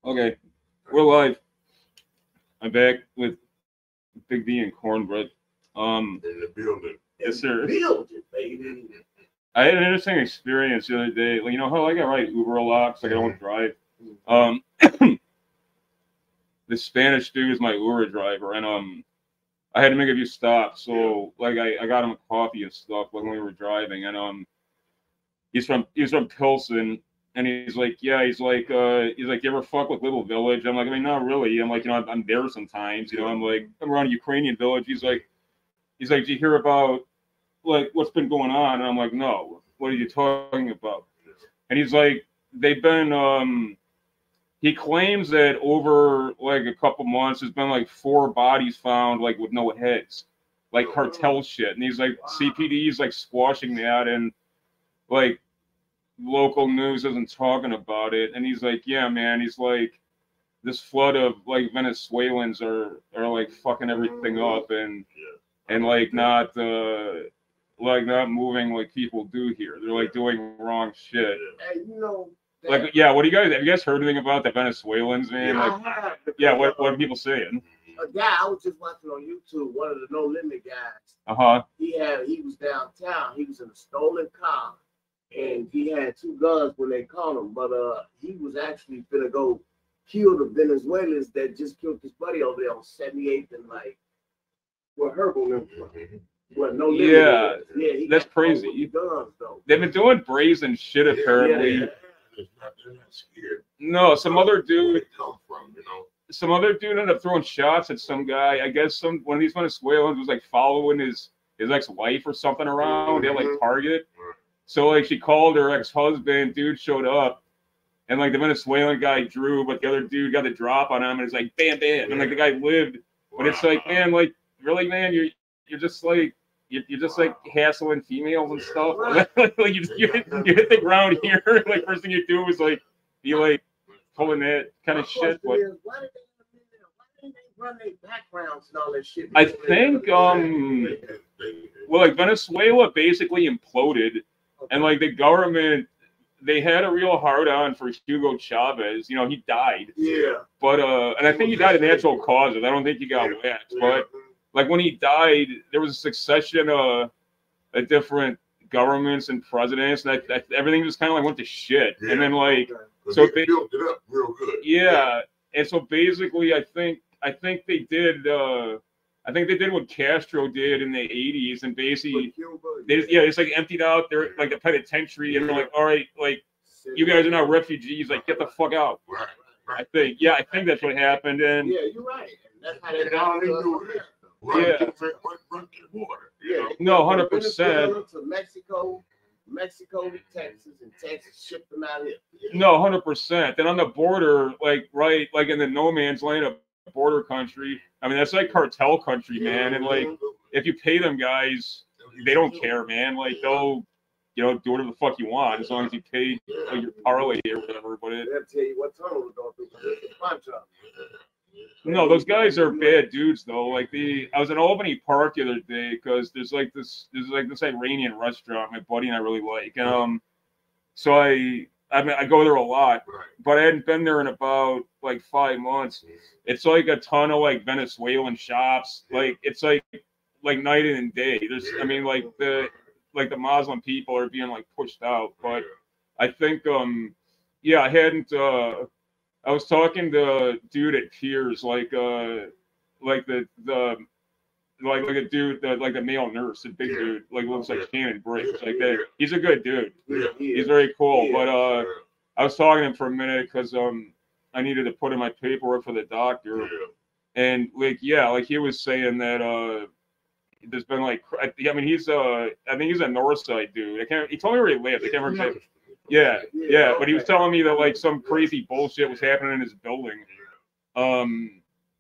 Okay, we're live. I'm back with Big D and Cornbread. In the building. Yes, sir. Building, baby. I had an interesting experience the other day. Like, you know how I ride Uber a lot because I don't drive. The Spanish dude is my Uber driver, and I had to make a few stops. So like I got him a coffee and stuff when we were driving, and he's from Pilsen. And he's like, yeah, you ever fuck with Little Village? I'm like, I mean, not really. I'm like, I'm there sometimes. I'm like, I'm around a Ukrainian village. He's like, do you hear about like what's been going on? And I'm like, no. What are you talking about? And he's like, they've been. He claims that over like a couple months, there's been like 4 bodies found like with no heads, like cartel shit. And he's like, CPD's like squashing that, and like local news isn't talking about it. And he's like, yeah, man. He's like, this flood of like Venezuelans are like fucking everything up, and like not moving like people do here. They're like doing wrong shit. And Like, yeah, what do you guys have you guys heard anything about the Venezuelans, man? Like, yeah, what are people saying? A guy I was just watching on YouTube, one of the No Limit guys. He was downtown. He was in a stolen car, and he had 2 guns when they caught him. But he was actually gonna go kill the Venezuelans that just killed his buddy over there on 78th and like what Herbal them. Well, No Limit. Yeah, that's crazy. Guns, though. They've been doing brazen shit apparently. Yeah. They're not scared. No, some other dude. Come from, Some other dude ended up throwing shots at some guy. I guess one of these Venezuelans was like following his ex-wife or something around. They had like Target. So like she called her ex-husband. Dude showed up, and like the Venezuelan guy drew, but the other dude got the drop on him, and it's like bam, bam, and like the guy lived. But it's like, man, like really, man, you're just like. You're just like hassling females and stuff. Like you hit the ground here. Like first thing you do is like be like pulling that kind of shit. But why did they run their backgrounds and all that shit? I think well, like Venezuela basically imploded, and like the government, they had a real hard on for Hugo Chavez. He died. Yeah. But and I think he died of natural causes. I don't think he got waxed, but. Like when he died, there was a succession of different governments and presidents, and everything just kind of like went to shit. Yeah. And then like, so they built it up real good. Yeah, and so basically, I think they did. I think they did what Castro did in the '80s, and basically, it's like emptied out their like the penitentiary, and they're like, all right, like you guys are now refugees, like get the fuck out. Right. I think that's what happened. And yeah, you're right. That's how they do it. No, 100%. To Mexico, to Texas, and Texas shipped them out here. No, 100%. Then on the border, like right, like in the no man's land of border country. I mean, that's like cartel country, man. And like, if you pay them guys, they don't care, man. Like they'll, do whatever the fuck you want as long as you pay like, your parlay or whatever. But they'll tell you what tunnel to go through. No, those guys are bad dudes though. Like I was in Albany Park the other day because there's this Iranian restaurant my buddy and I really like, and so I go there a lot, but I hadn't been there in about like 5 months. It's like a ton of like Venezuelan shops. Like it's like night and day. There's the Muslim people are being like pushed out, but I think I hadn't. I was talking to a dude at Piers, like a dude, like a male nurse, a big dude, like looks like Shannon Briggs, like that. He's a good dude. He's very cool. But I was talking to him for a minute because I needed to put in my paperwork for the doctor, and like he was saying that there's been like I think he's a north side dude. He told me where he lives. I can't remember. Yeah, but he was telling me that like some crazy bullshit was happening in his building,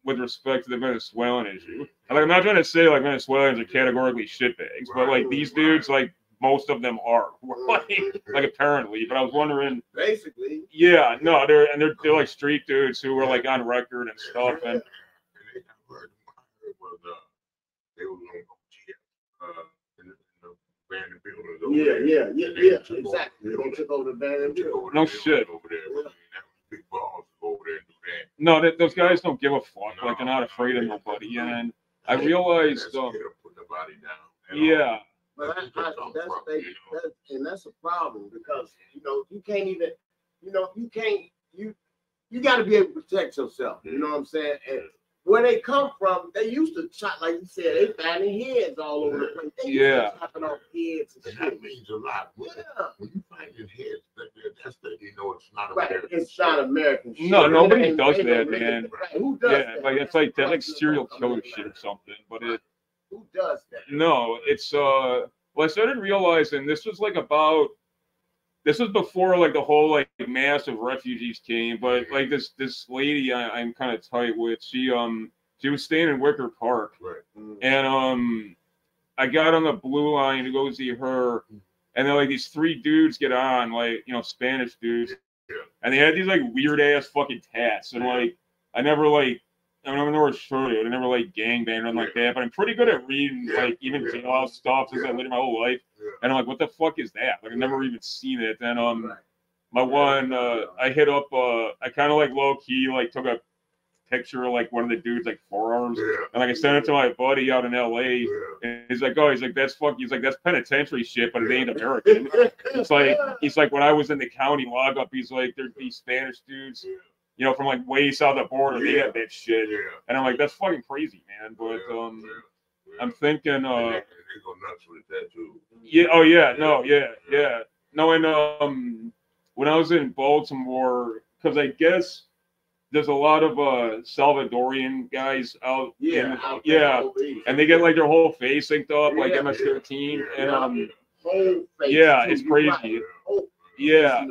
with respect to the Venezuelan issue. And, like I'm not trying to say like Venezuelans are categorically shitbags, but like these dudes, like most of them are, like apparently. But I was wondering, basically, yeah, no, they're like street dudes who were like on record and stuff, and. Yeah, exactly. They took over the abandoned building. No shit. Over there No, those guys don't give a fuck. Like they're not afraid of nobody. And I realized, put the body down. Yeah. But that's a problem because you can't even, you got to be able to protect yourself. You know what I'm saying? And where they come from, they used to chop, like you said, they finding heads all over the place. They used to chopping off heads and shit. That means a lot. When you find your heads, that's that it's not American. It's not American shit. No, nobody does that, man. Who does that? Like it's like that, like serial killer shit or something. But who does that? No, it's well, I started realizing this was before like the whole like mass of refugees came, but like this lady I'm kind of tight with, she was staying in Wicker Park, right. And I got on the blue line to go see her, and then like these 3 dudes get on, like Spanish dudes, and they had these like weird ass fucking tats, and like I never show you, I never like gangbanged or nothing like that, but I'm pretty good at reading like even jailhouse stuff since I lived my whole life. And I'm like, what the fuck is that? Like I've never even seen it. And my one I hit up I kind of like low key like took a picture of like one of the dudes like forearms, and like I sent it to my buddy out in LA, and he's like that's penitentiary shit, but it ain't American. He's like when I was in the county lockup, he's like there'd be Spanish dudes, from like way south of the border, they had that shit, and I'm like that's fucking crazy, man. But I'm thinking they go nuts with that too. Yeah. Oh yeah. No. Yeah. No. And when I was in Baltimore, because I guess there's a lot of Salvadorian guys out. And they get like their whole face synced up, like MS-13, and whole face it's crazy. Yeah.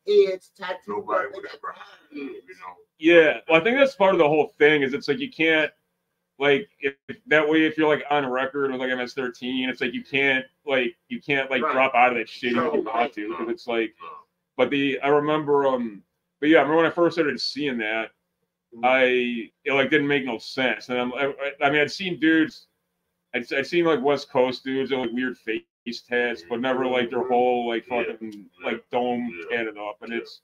Heads tattooed. Nobody would ever hide, Yeah. Well, I think that's part of the whole thing. Is it's like you can't. Like if you're like on record with like MS-13, it's like you can't drop out of that shit if you want to, because it's like. But I remember I remember when I first started seeing that, it didn't make no sense. And I'd seen dudes, I'd seen like West Coast dudes with like weird face tats, but never like their whole like fucking like dome tatted up, and it's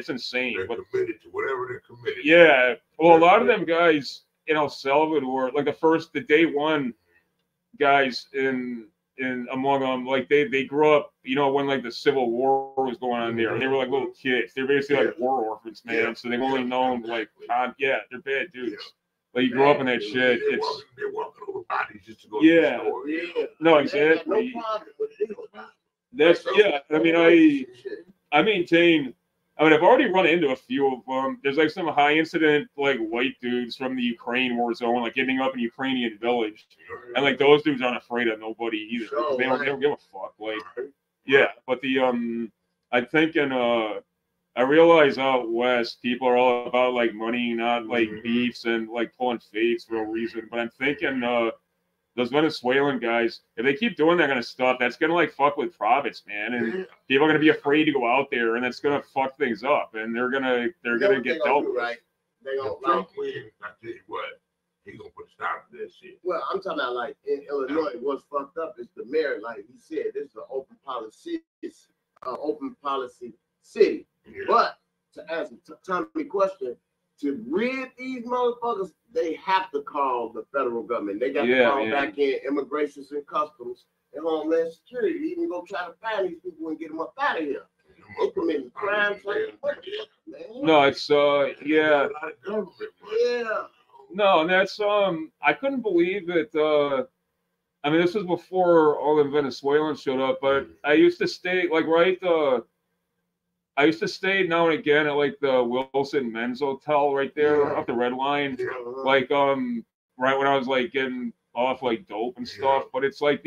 insane. They're committed to whatever they're committed. Yeah, well, a lot of them guys in El Salvador, like the day one guys among them, like they grew up, when like the Civil War was going on there, and they were like little kids. They're basically like war orphans, man. So they've only known like, they're bad dudes. Like you grew up in that shit. They're walking over bodies just to go to the store. No, exactly. That's I maintain. I've already run into a few of them. There's like some high incident like white dudes from the Ukraine war zone, like ending up in a Ukrainian village, and like those dudes aren't afraid of nobody either. They don't give a fuck. Like, but I'm thinking I realize out west people are all about like money, not like beefs and like pulling fakes for a reason. But I'm thinking those Venezuelan guys, if they keep doing that kind of stuff, that's gonna like fuck with profits, man, and people are gonna be afraid to go out there, and that's gonna fuck things up, and they're gonna get dealt with. Right? They gonna I tell you what, he gonna put a stop to that shit. Well, I'm talking about like in Illinois, what's fucked up is the mayor, like he said, this is an open policy city. But to answer Tommy's question, to rid these motherfuckers, they have to call the federal government. They got to call back in Immigration and Customs and Homeland Security to even go try to find these people and get them up out of here. They committing crimes like what? No, it's No, and that's I couldn't believe that. This was before all the Venezuelans showed up, but I used to stay I used to stay now and again at like the Wilson Men's Hotel right there up the Red Line, like right when I was like getting off like dope and stuff. But it's like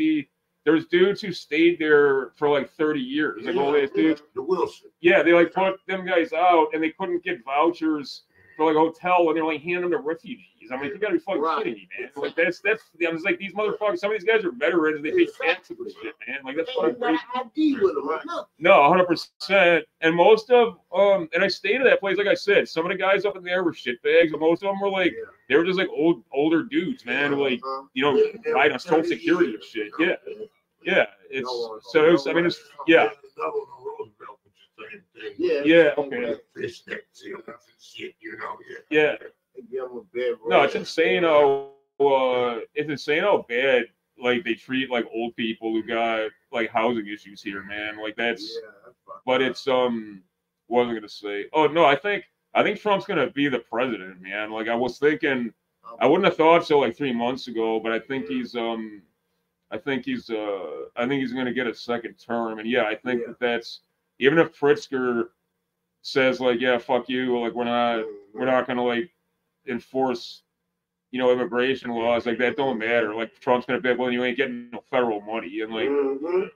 there's dudes who stayed there for like 30 years. Like all these dudes. The Wilson. Yeah, they like put them guys out and they couldn't get vouchers for like a hotel, and they're like handing them to refugees. I'm like, you gotta be fucking kidding me, man. Like that's I was like, these motherfuckers, some of these guys are veterans and they pay taxes and shit, man. Like that's fucking crazy. ID with them, right? No, 100%. And most of and I stayed at that place, like I said, some of the guys up in there were shitbags, but most of them were like they were just like older dudes, man, who like right on social security and shit. Yeah. It's so it was, it's thing. Yeah, okay. Fish that shit, you know. Yeah. No, it's insane how bad like they treat like old people who got like housing issues here, man. Like that's but it's what was I gonna say? Oh no, I think Trump's gonna be the president, man. Like I was thinking I wouldn't have thought so like 3 months ago, but I think he's gonna get a second term. And yeah, I think that's even if Pritzker says like, yeah, fuck you, like we're not gonna like enforce immigration laws, like that don't matter. Like Trump's gonna be, well, you ain't getting no federal money, and like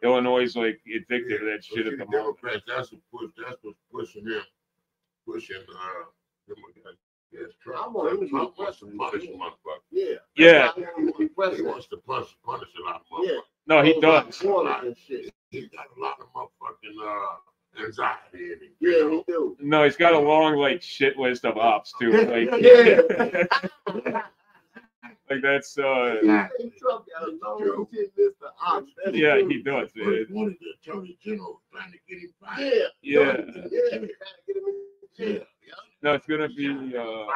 Illinois is like addicted to that shit at the moment. That's what's pushing him, Trump. Trump wants to punish motherfuckers. Yeah. He wants to punish a lot of motherfuckers. Yeah. No, he does. He's got a lot of motherfucking anxiety in him. Yeah, he do. No, he's got a long like shit list of ops too. Like, like that's Trump got a long shit list of ops. Yeah, he does. One of the attorney general trying to get him fired. Yeah. No, it's gonna be. Well,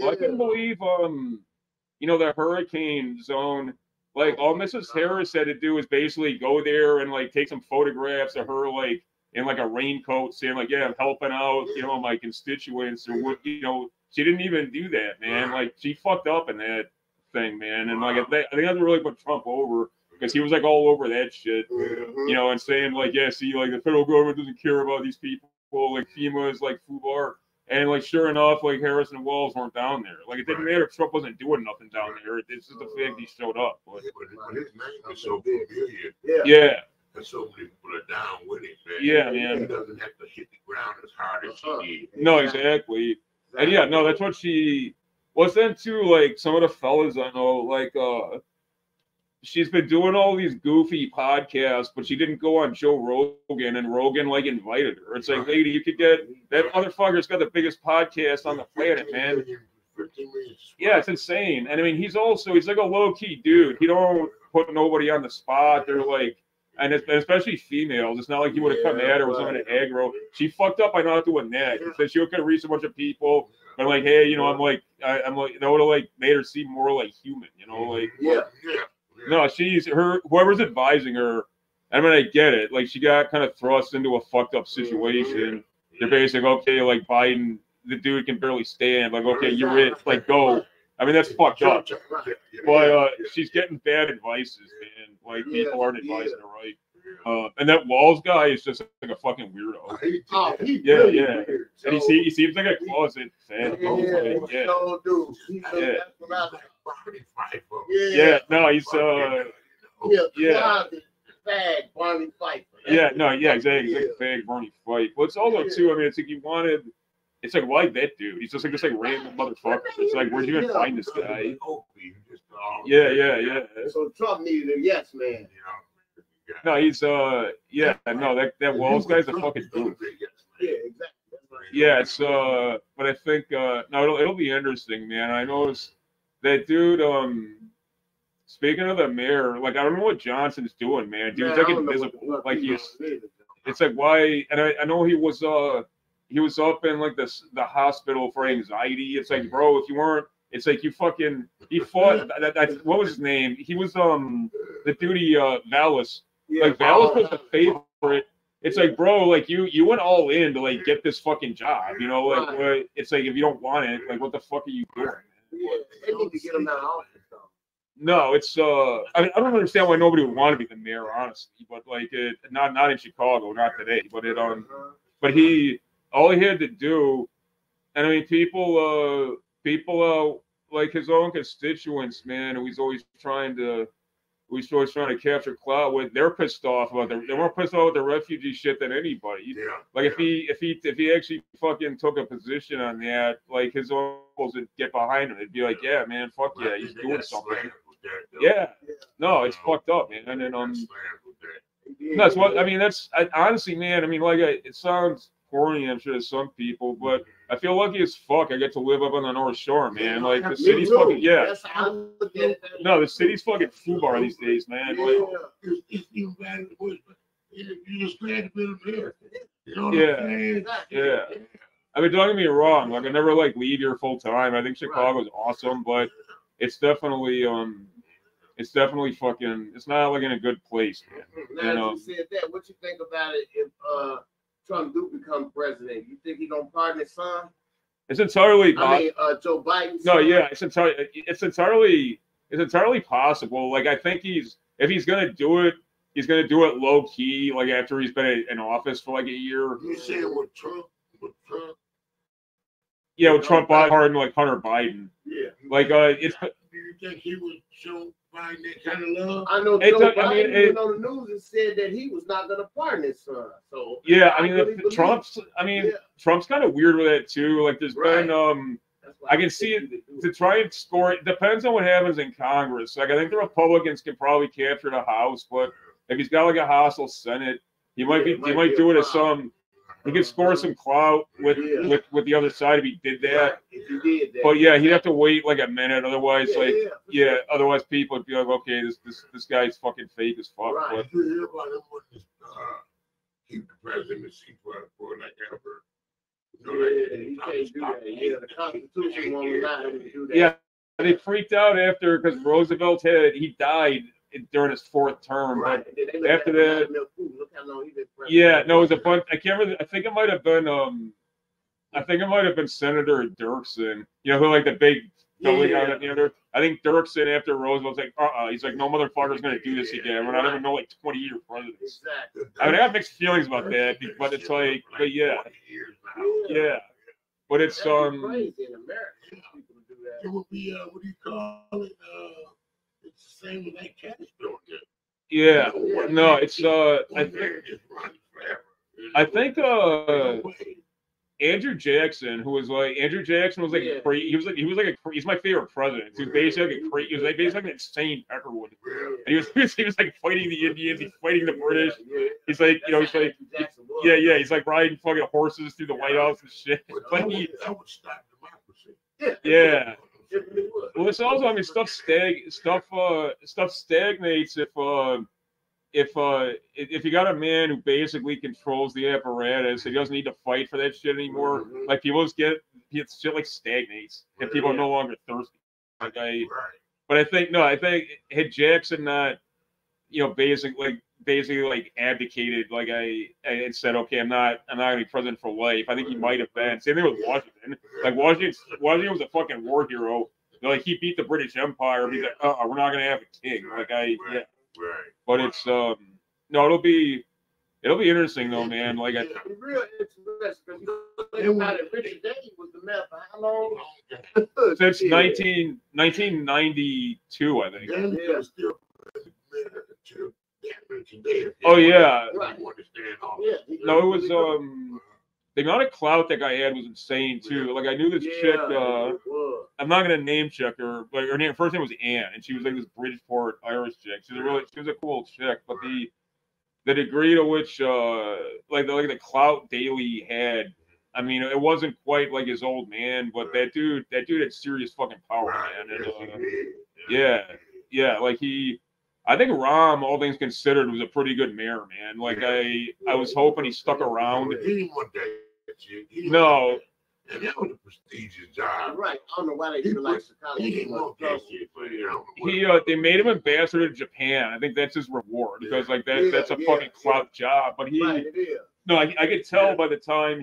I can believe the hurricane zone. Like all Mrs. Harris had to do is basically go there and like take some photographs of her like in like a raincoat, saying like, "Yeah, I'm helping out, my constituents," or what, She didn't even do that, man. Like she fucked up in that thing, man. And like I think that's really put Trump over because he was like all over that shit, and saying like, "Yeah, see, like the federal government doesn't care about these people. Like FEMA is like FUBAR." And like sure enough, like Harris and Walz weren't down there. Like it didn't matter if Trump wasn't doing nothing down there. It's just the fact he showed up. But his name is so familiar. Yeah. And so many people are down with it, man. Yeah, man. He doesn't have to hit the ground as hard as she did. No, exactly. And yeah, no, that's what she was then too. Like some of the fellas I know, like she's been doing all these goofy podcasts, but she didn't go on Joe Rogan, and Rogan like invited her. It's like, lady, you could get that motherfucker's got the biggest podcast on the planet, man. Yeah, it's insane. And I mean, he's like a low key dude. He don't put nobody on the spot. They're like, and especially females. It's not like he would have come at her with something aggro. She fucked up by not doing that. So she could have reached a bunch of people. But like, hey, I'm like, that would have like made her seem more like human, like No, whoever's advising her. I mean, I get it. Like she got kind of thrust into a fucked up situation. They're basically okay, like Biden, the dude can barely stand. Like, okay, you're it. Like, go. I mean, that's fucked up. But she's getting bad advices, man. Like people aren't advising her right. And that Walz guy is just like a fucking weirdo. Yeah. And he seems like a closet fan. No, he's fag Barney Fife. Exactly. Fag Barney Fife. Well, it's also too. I mean, it's like it's like why that dude? He's just like random motherfucker. It's like where'd you even find this guy? Yeah. So Trump needed a yes man. No, he's that Walz guy's a fucking goof. Yeah, exactly. Yeah, it's but I think it'll be interesting, man. I noticed that dude. Speaking of the mayor, like I don't know what Johnson's doing, man. Dude's like invisible. Like it's like why? And I know he was up in like the hospital for anxiety. It's like, bro, if you weren't, it's like he fought. What was his name? He was the duty Vallis. Like Vallis was the favorite. It's like, bro, like you went all in to like get this fucking job, like it's like if you don't want it, like what the fuck are you doing? They need to get him out of office though. No, it's I don't understand why nobody would want to be the mayor, honestly. But like not in Chicago, not today. But but all he had to do, and I mean people like his own constituents, man, who he's always trying to capture clout with. They're pissed off about they're more pissed off with the refugee shit than anybody. Yeah. Like if he actually fucking took a position on that, like his uncles would get behind him. It'd be like, yeah, man, fuck yeah, he's doing something. Yeah. No, it's fucked up, man. And then that's what I mean. Honestly, man. I mean, like it sounds corny, I'm sure, to some people, but I feel lucky as fuck. I get to live up on the North Shore, man. Like the city's fucking No, the city's fucking FUBAR these days, man. Like, it's even bad in the woods, but you're just glad to be in America. You know what I'm saying? Yeah. I mean, don't get me wrong. Like, I never like leave here full time. I think Chicago's awesome, but it's definitely fucking. It's not like in a good place, man. Now, you said that. What you think about it if Trump do become president? You think he gonna pardon his son? It's entirely. Joe Biden. No, yeah, it's entirely possible. Like, I think if he's gonna do it, he's gonna do it low key. Like after he's been in office for like a year. You saying with Trump? Yeah, with Trump pardon like Hunter Biden. Yeah. Like it's. Do you think he would show Biden that kind of love? I know Joe Biden went on the news and said that he was not going to pardon his son. So yeah, I mean, Trump's kind of weird with it too. Like there's been I can see it to try and score. It depends on what happens in Congress. Like I think the Republicans can probably capture the House, but if he's got like a hostile Senate, he might do it as some. He could score some clout with the other side if he did that. Right, if he did that. But yeah, he'd have to wait like a minute. Otherwise, otherwise people would be like, okay, this guy's fucking fake as fuck. Right. But, you hear about him with this, keep the presidency for like ever? He can't do that. Yeah, the Constitution won't allow him to do that. Yeah, they freaked out after because Roosevelt he died during his fourth term. Right. But after that, look how long he's been president. yeah, no, it was a bunch. I can't remember. I think it might have been Senator Dirksen. You know who like the big building out at the other. I think Dirksen after Roosevelt's like, he's like, no motherfucker's gonna do this again. We're not even know like 20-year presidents. Exactly. I mean, I have mixed feelings about that, but it's like, but yeah. But it's crazy in America. People do that. It would be what do you call it? It's the same with that Castro. Yeah. No, it's I think Andrew Jackson was like he's my favorite president. He was basically like an insane Peckerwood. And he was like fighting the Indians, he's fighting the British. He's like, he's like riding fucking horses through the White House and shit. But that would stop democracy. Yeah. Well, it's also, I mean, stuff stagnates if you got a man who basically controls the apparatus, he doesn't need to fight for that shit anymore. Like people just get shit like stagnates, and people are no longer thirsty. But I think had Jackson not, basically like abdicated, like and said, okay, I'm not gonna be president for life. I think he might have been. Same thing with Washington. Like Washington was a fucking war hero. Like he beat the British Empire. He's like, we're not gonna have a king. But it's it'll be interesting though, man. Like it's real interesting because Richard Daley was the mayor for how long? Since 1992, I think. Oh yeah. No, it was the amount of clout that guy had was insane too. Like I knew this chick. I'm not gonna name check her, but her first name was Anne, and she was like this Bridgeport Irish chick. She was a cool chick, but the degree to which like the clout Daley had, I mean, it wasn't quite like his old man, but that dude had serious fucking power, man. And, like I think Rahm, all things considered, was a pretty good mayor, man. Like I was hoping he stuck around. No. And that was a prestigious job. Right. I don't know why they feel like Chicago. They made him ambassador to Japan. I think that's his reward because like that's a fucking clout job. But I could tell by the time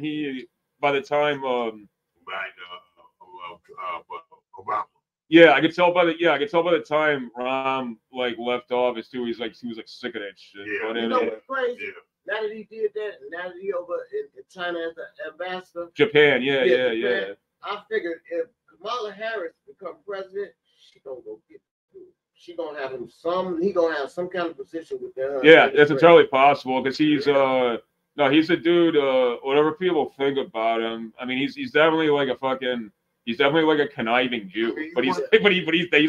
Obama. Yeah, I could tell by the time Rahm like left office too. He was like sick of that shit. Yeah. But you know what's crazy? Yeah. Now that he did that, now that he over in China as an ambassador. Japan, yeah. I figured if Kamala Harris become president, she gonna go get it. She gonna have him he gonna have some kind of position with her. Yeah, that's entirely possible because he's he's a dude. Whatever people think about him, I mean, he's definitely like he's definitely like a conniving Jew, but he's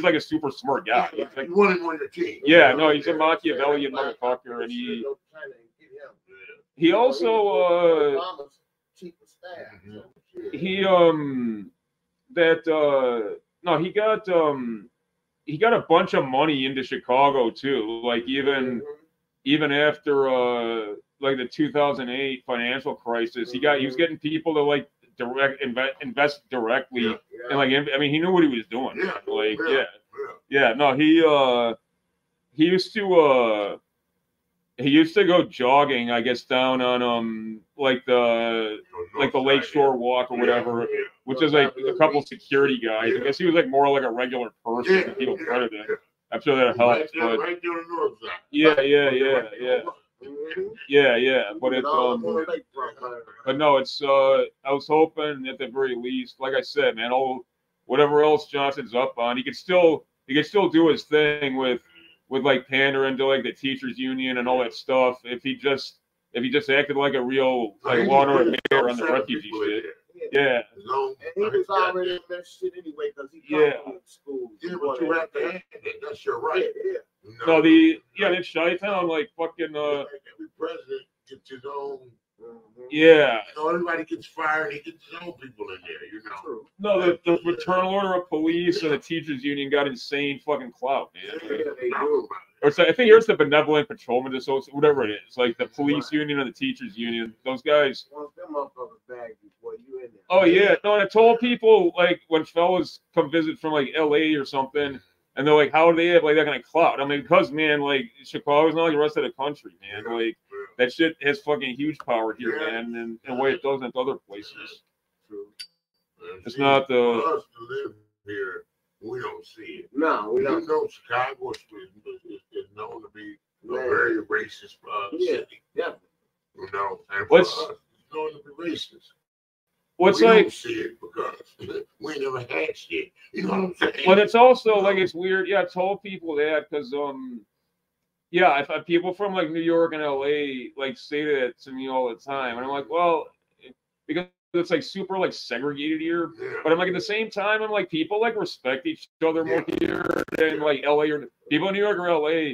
like a super smart guy. He's like one in your team. Yeah, no, he's a Machiavellian motherfucker, and he also he got a bunch of money into Chicago too. Like even after like the 2008 financial crisis. He was getting people to like invest directly, and like I mean he knew what he was doing. No, he used to go jogging, I guess, down on like the Lakeshore Walk or whatever, which is like a couple security guys. I guess he was like more like a regular person than people credited. I'm sure that helped. But right there on the north side. Yeah. But it's but no, it's I was hoping at the very least, like I said, man, whatever else Johnson's up on, he could still do his thing with like pandering to like the teachers union and all that stuff. If he just acted like a real like water and mayor on the refugee shit. Yeah. And he was already in that shit anyway because he in school. Yeah, but you have to have that. That's your right. Yeah. No, in Chi-Town, like fucking every president gets his own. Yeah. Everybody gets fired. He gets his own people in there. You know. No, the Fraternal Order of Police and the teachers union got insane fucking clout, man. Yeah, they do. Or so I think here's the Benevolent Patrolmen Association, whatever it is, like the police union and the teachers union. Those guys. Once them motherfuckers back before you in there. Oh yeah, no. And I told people like when fellas come visit from like LA or something, and they're like, "How do they have like that kind of clout?" I mean, because man, like Chicago's not like the rest of the country, man. Like that shit has fucking huge power here, man, and in a way it doesn't at other places. True. It's not the. For us to live here, we don't see it. No, we don't. You know, Chicago is known to be a very racist city. Yeah. You know, and for us, it's known to be racist. We don't see it because we never had shit. You know what I'm saying? But it's also like it's weird. Yeah, I told people that because I've had people from like New York and LA like say that to me all the time, and I'm like, well, because it's like super like segregated here. Yeah. But I'm like at the same time, I'm like people like respect each other more here than like LA or people in New York or LA. Yeah.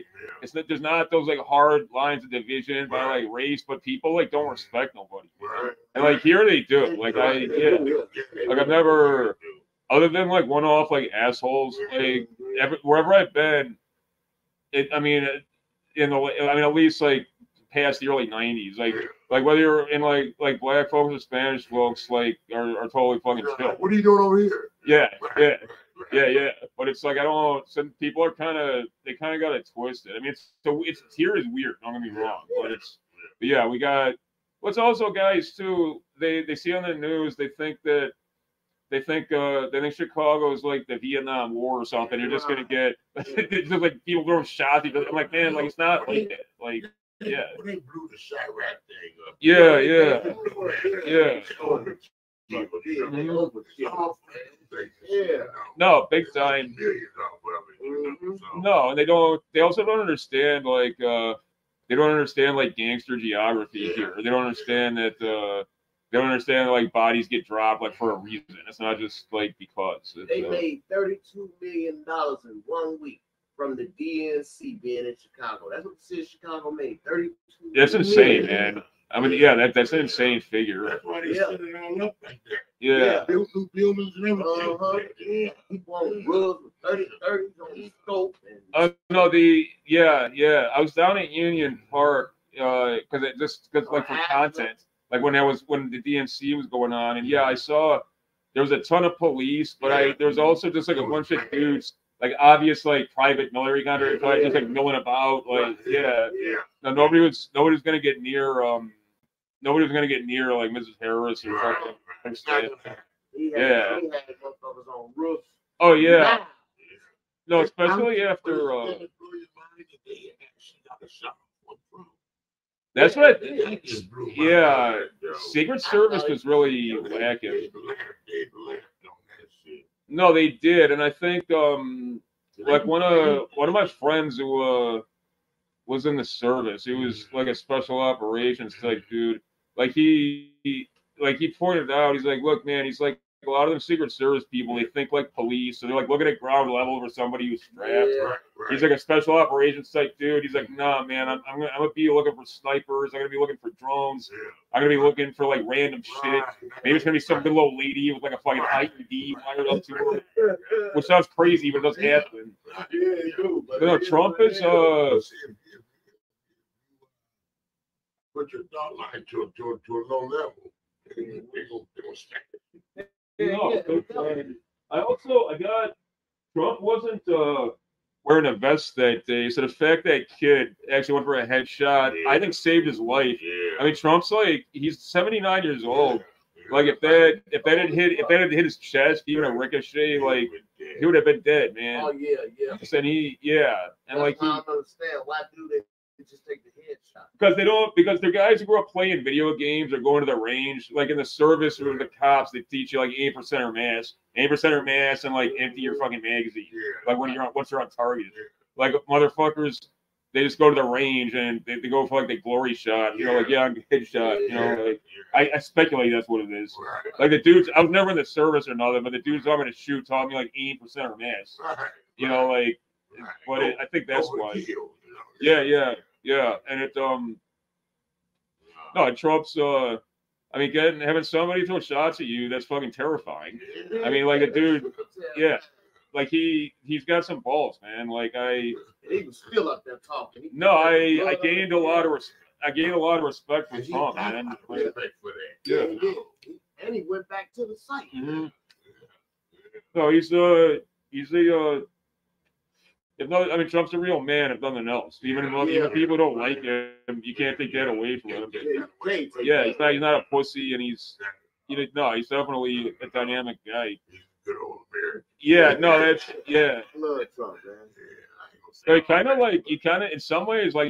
There's not those like hard lines of division by like race, but people like don't respect nobody. Right. And like here they do. Like like I've never, other than like one-off like assholes, like wherever I've been, at least like past the early 90s, like whether you're in like black folks or Spanish folks, like are totally fucking chill. What are you doing over here? Yeah. But it's like some people are kind of got it twisted. I mean, it's here is weird. Don't get me wrong, but we got. What's also guys too? They see on the news. They think Chicago is like the Vietnam War or something. You're just gonna get just like people throwing shots. I'm like, man, like it's not like that. Like, yeah. When they blew the Chirac thing up. Yeah. No, big time. No, and they also don't understand like they don't understand like gangster geography here. They don't understand that like bodies get dropped like for a reason. It's not just like because. They made $32 million in 1 week from the DNC being in Chicago. That's what the city of Chicago made. $32 That's insane, man. I mean, yeah, that's an insane figure. That's why they set it all up like that. Yeah. Built new buildings and everything. Yeah. People on roofs with 30s on the scope. No, I was down at Union Park because like for content, like when the DNC was going on, and I saw there was a ton of police, but there was also just like a bunch of dudes, like obvious like private military contractors, just like milling about, like No, nobody was gonna get near like Mrs. Harris or something. He had motherfuckers on roofs. Oh yeah. No, especially after. That's what. Secret Service was really lacking. No, they did, and I think like one of my friends who was in the service. He was like a special operations type dude. Like he pointed out, he's like, look, man, he's like, a lot of them Secret Service people, they think like police, so they're like looking at ground level for somebody who's strapped. Right. He's like a special operations type dude. He's like, nah, man, I'm gonna be looking for snipers. I'm gonna be looking for drones. I'm gonna be looking for like random shit. Maybe it's gonna be some little old lady with like a fucking IED wired up to her, which sounds crazy, but it does happen. Yeah, No, Trump is put your thought line to a low level. They gonna stack it. I got Trump wasn't wearing a vest that day, so the fact that kid actually went for a headshot, I think saved his life. Yeah. I mean, Trump's like he's 79 years old. Like if that had hit his chest, even a ricochet, like he would have been dead, man. Oh yeah. And and like I don't understand why do they just take the headshot? Because they're guys who grew up playing video games or going to the range. Like in the service or the cops, they teach you like 8% or mass, and like empty your fucking magazine. Like once you're on target. Like motherfuckers, they just go to the range and they go for like the glory shot. You know, like I'm headshot. You know, like I speculate that's what it is. Like the dudes, I was never in the service or nothing, but the dudes I'm gonna shoot taught me like 80% or mass. You know, like, but I think that's why. Yeah, and it no, Trump's I mean, having somebody throw shots at you, that's fucking terrifying. I mean, like a dude, like he's got some balls, man. Like he was still up there talking. I gained a lot of respect for Trump, man. Respect for that. Yeah, and he went back to the site. Mm-hmm. No, he's the I mean, Trump's a real man, if nothing else. Even if people don't like him, you can't take that away from him. Yeah, he's not a pussy, and he's definitely a dynamic guy. Good old American. Yeah, no, that's I love Trump, man. So in some ways, I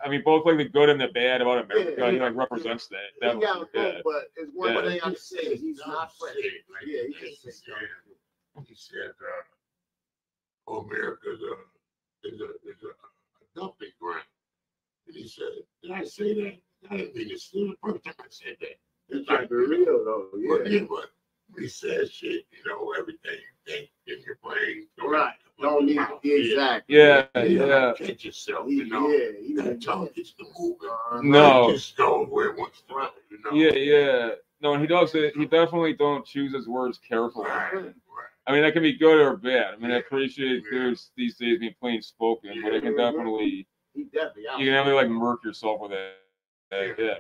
mean, both like the good and the bad about America. He like represents that. He got a point, but it's one thing I say: he's not friendly. Yeah, he said, America is a dumping ground. And he said, did I say that? I didn't mean to say the first time I said that. It's like real though, But when he says shit, everything you think in your brain. Right. Don't need exactly. Yeah. Catch yourself, That tongue gets to moving. No. Just go where it wants to go, Yeah. No, and he definitely don't choose his words carefully. Right. I mean, that can be good or bad. I mean, I appreciate dudes these days being plain spoken, but it can definitely, you can definitely like murk yourself with it. Yeah.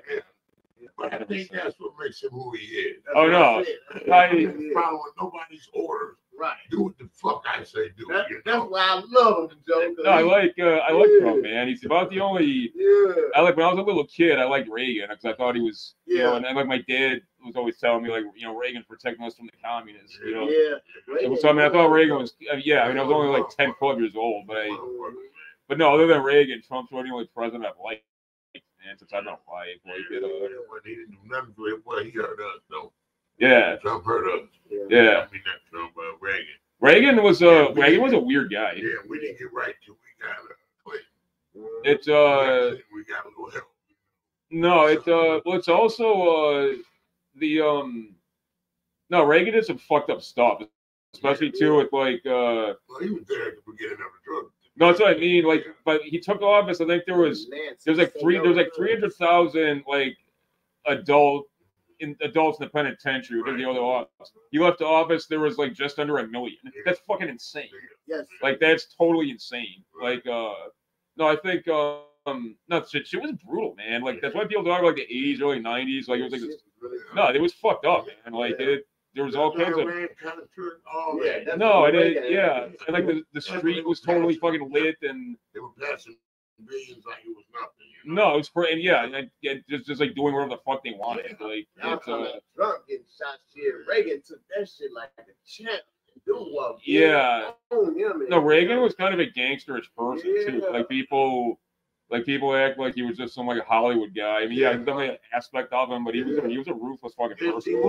But I think that's what makes him who he is. Oh no, following nobody's orders. Right. Do what the fuck I say do. That's why I love him, Joe. No, I like Trump, man. He's about the only. I like when I was a little kid. I liked Reagan because I thought he was. And like my dad was always telling me, like, Reagan's protecting us from the communists. So I mean, I thought Reagan was. I mean, I was only like 10, 12 years old, but no, other than Reagan, Trump's the only president I've liked. And since I don't like he didn't do nothing for him. Well, he hurt us though. Yeah. Trump hurt us. Yeah. I mean, not Trump, Reagan. Reagan was a weird guy. Yeah, we didn't get right till we got Clinton. It's we got a little help. No, it's also no, Reagan did some fucked up stuff, especially too with like well, he was there at the beginning of the drug. No, that's what I mean. Like, but he took office. I think there was like 300,000 like adults in the penitentiary because the other office. He left office. There was like just under 1 million. That's fucking insane. Yes. Like that's totally insane. Like no, I think no, shit was brutal, man. Like that's why people talk about like the 80s, early 90s. Like it was like no, it was fucked up, man. Like there was all kinds of. No, and like the street was totally fucking lit, and they were passing billions like it was nothing. No, it was great, and just like doing whatever the fuck they wanted. Like Trump getting shot shit. Reagan took that shit like a champ. No, Reagan was kind of a gangsterish person too. Like people act like he was just some like Hollywood guy. I mean, definitely an aspect of him, but he was a ruthless fucking person.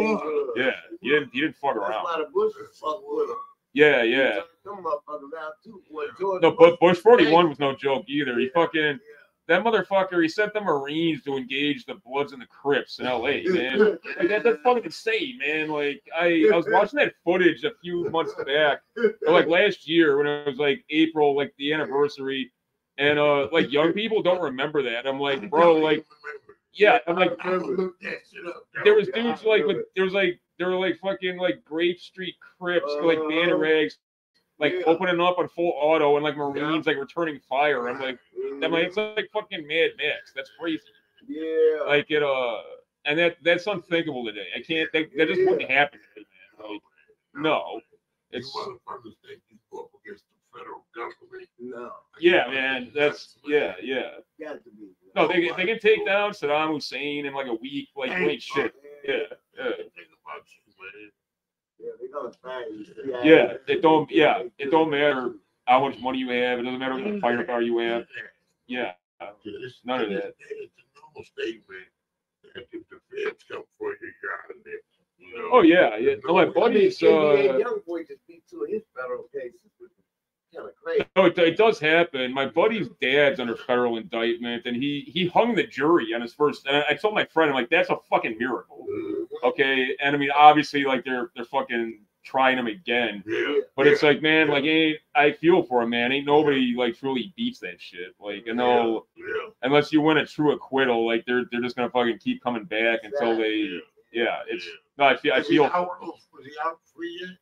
Yeah, he didn't fuck around. That's why the Bush fuck with him. Yeah. No, but Bush 41 was no joke either. He fucking that motherfucker. He sent the Marines to engage the Bloods and the Crips in LA, man. Like that's fucking insane, man. Like I was watching that footage a few months back, or like last year when it was like April, like the anniversary. And like young people don't remember that. I'm like, bro, like, yeah, I'm like, there was dudes like there were like fucking like Grape Street Crips, like Banner Rags, like opening up on full auto and like Marines like returning fire. I'm like, it's like fucking Mad Max. That's crazy. Yeah. Like it and that's unthinkable today. I can't think that just wouldn't happen today, man. Like, no. It's motherfuckers think you go up against the federal government. No. Yeah, man. That's yeah. Got to be. No, they can take down Saddam Hussein in like a week. Like wait, shit. Yeah. Yeah, they're gonna find you. Yeah, it don't matter how much money you have. It doesn't matter what kind of firepower you have. Yeah, none of that. It's a normal statement that if the feds come for you, you're out of there. You know? Oh yeah. No, my buddy's young boy just beat two of his federal cases. Kind of crazy. No, it does happen. My buddy's dad's under federal indictment, and he hung the jury on his first. And I told my friend, I'm like, that's a fucking miracle. Okay, and I mean, obviously, like they're fucking trying him again. But it's like, man, like I feel for him, man. Ain't nobody like truly beats that shit. Like, and they'll unless you win a true acquittal, like they're just gonna fucking keep coming back until they. Yeah, it's no. I feel. Was he out free yet?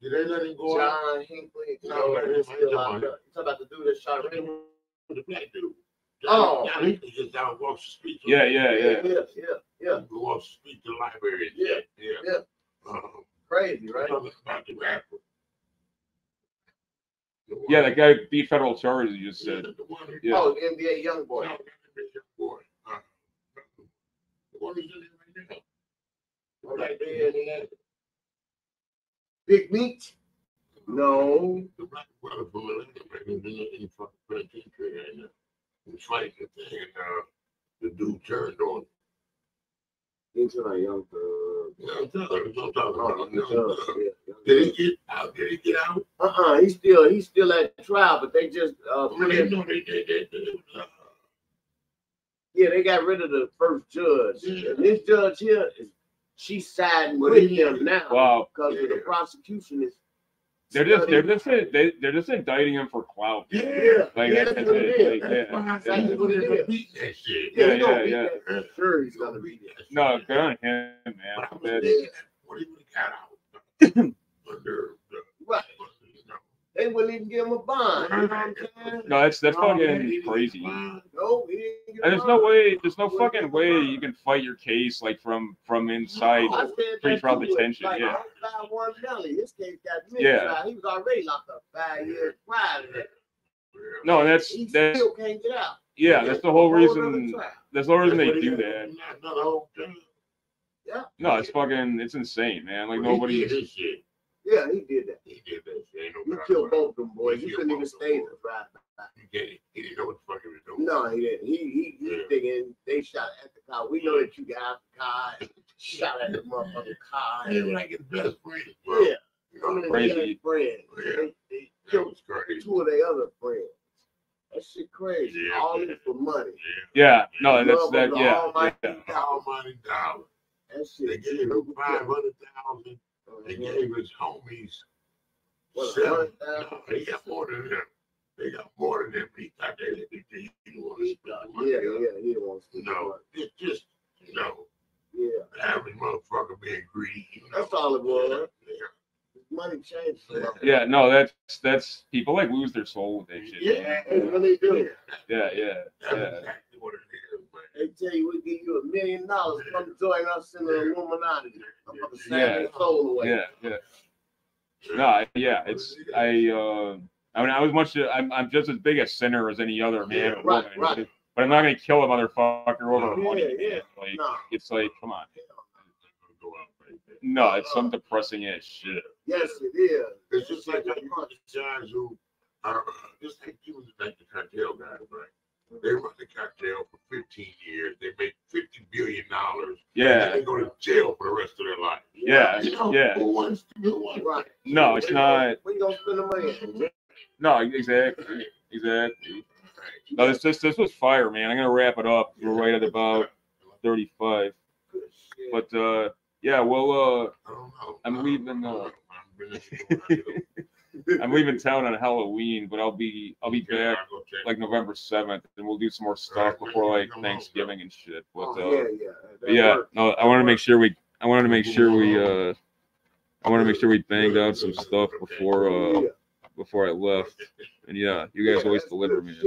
Did they let him go out? John Hinckley. No, he's still out there. You talking about the dude that shot Raymond? The black dude. John Hinckley gets down and walks the street. Yeah. He walks the street to the library. Yeah. Crazy, right? About the rapper. Yeah, that guy beat federal charges. You just said. Oh, NBA young boy. The one who's in it right now. Right there. Big Meat? No. The black brother from Atlanta, man, in fucking penitentiary, and he was fighting the thing, and the dude turned on him. He's a young I'm talking about. Did he get out? Did he get out? He's still at trial, but they just they got rid of the first judge. And this judge here she's siding with him now. Wow. Because of the prosecution is. They're just indicting him for clout. Yeah. Like that's what it is. Yeah. Sure, he's gonna be there. No, good on him, man. What he would have got out under right. They wouldn't even give him a bond. No, that's fucking crazy. No, and there's no fucking way you can fight your case like from inside pre-trial detention. Like, yeah. One Nelly, his case got mixed out. He was already locked up 5 years prior to that. No, he still can't get out. Yeah, that's the whole reason. That's the whole reason they do that. Yeah. No, it's insane, man. Like nobody. Yeah, he did that. He did that shit. He killed both of them boys. He couldn't even stay in the drive. He didn't know what the fuck he was doing. No, he didn't. He thinking they shot at the car. We know that you got out the car and shot at the motherfucking car. He was like his best friend, bro. Yeah. You know, crazy. They killed two of their other friends. That shit crazy. Yeah, all this for money. Yeah. No, that's that. Yeah. Almighty dollar. That shit. They gave him 500,000. They gave his homies. What, they got more than them. They got more than them. He thought they didn't want to spend money. Yeah, he didn't want to spend money. It's just, average motherfucker being greedy. That's all it was. Money changes. Yeah, no, that's people like lose their soul with that shit. Yeah, when they do. Yeah. That's exactly what it is, man. They tell you we give you $1 million. Come join us in the Illuminati. I'm gonna send your soul away. Yeah. No, yeah, I'm just as big a sinner as any other man or woman. Right. But I'm not gonna kill a motherfucker over money. Yeah. Like it's like, come on. No, it's some depressing ass shit. Yes, it is. It's just like the guys who are just like you like the cartel guys, right? They run the cartel for 15 years. They make $50 billion. Yeah. And they go to jail for the rest of their life. Yeah. Who wants to do one? Right. No, it's not. We gonna spend the money. No, exactly. No, this was fire, man. I'm gonna wrap it up. We're right at about 35. But yeah, well, I'm leaving. I'm leaving town on Halloween, but I'll be back like November 7th, and we'll do some more stuff before like Thanksgiving and shit. But no, I wanted to make sure we I want to make sure we banged out some stuff before I left. And yeah, you guys always deliver, man.